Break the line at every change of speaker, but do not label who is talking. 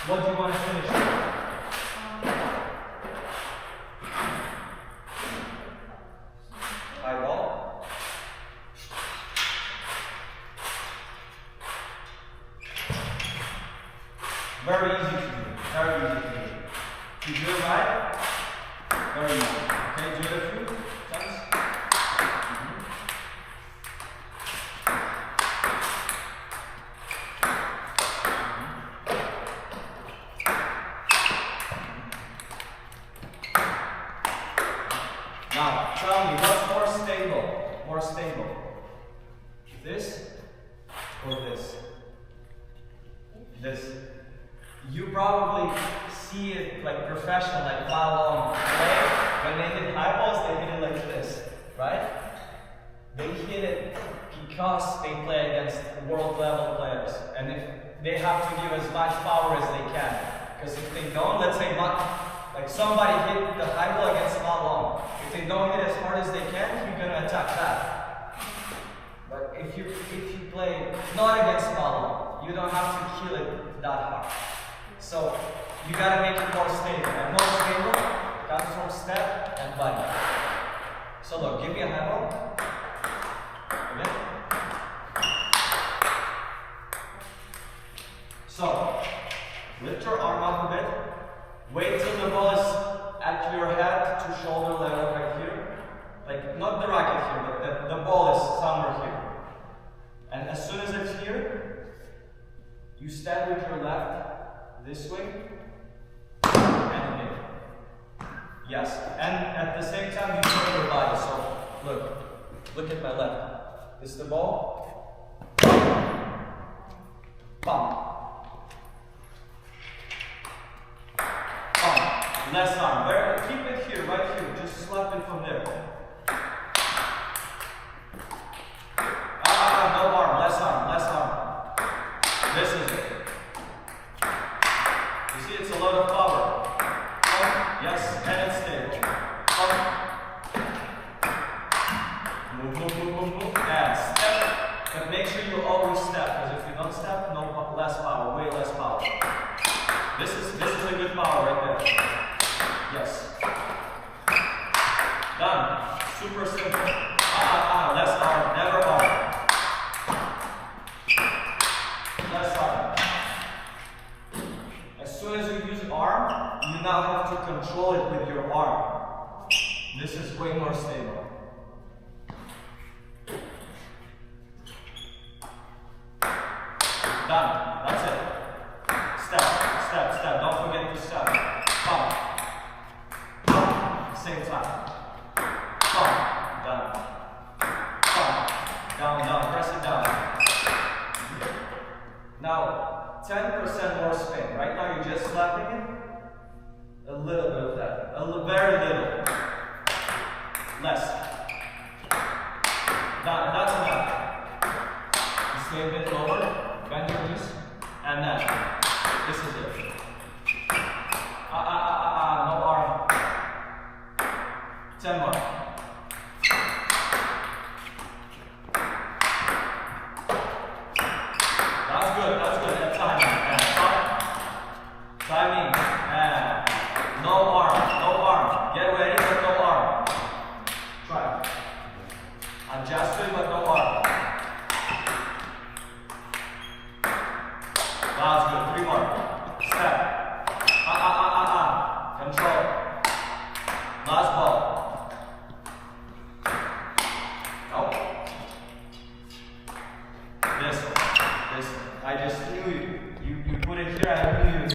What do you want to finish with? High ball. Very easy to do. Very easy to do. You do it right? Very easy. Okay, do it a few times. Now, tell me, what's more stable? More stable? This or this? This. You probably see it like professional, like long play. When they hit high balls, they hit it like this, right? They hit it because they play against world level players, and if they have to give as much power as they can. Because if they don't, let's say like somebody hit the high ball against long. If they don't hit as hard as they can, you're gonna attack that. But if you play not against long, you don't have to kill it that hard. So you gotta make it more stable. And more stable comes from step and body. So look, give me a high ball. Okay? So lift your arm up a bit. Wait till the ball is at your head to shoulder level right here. Like not the racket here, but the ball is somewhere here. And as soon as it's here, you stand with your left this way and here. Yes, and at the same time you turn your body. So look at my left. This is the ball. Bump. Left arm. Keep it here, right here. Just slap it from there. No arm. Left arm. Left arm. This is it. You see, it's a lot of power. Yes, and it's stable. Move. And step. But make sure you always step, because if you don't step, less power, way less power. This is a good power right there. Yes. Done. Super simple. Less arm, never arm. Less arm. As soon as you use arm, you now have to control it with your arm. This is way more stable. Done. That's it. Step. Don't forget to step. Pump. Same time. Pump. Down. Pump. Down. Press it down. Now, 10% more spin. Right now you're just slapping it. A little bit of that. Very little. Less. That's enough. You stay a bit lower. Bend your knees. And then. This is it. No arm. 10 more. That's good. That's timing. And timing. And no arm. Get ready, but no arm. Try. Adjust it, but no arm. That's good. 3 more. Step. Control. Last ball. Nope. This one. I just knew you put it here, I knew you.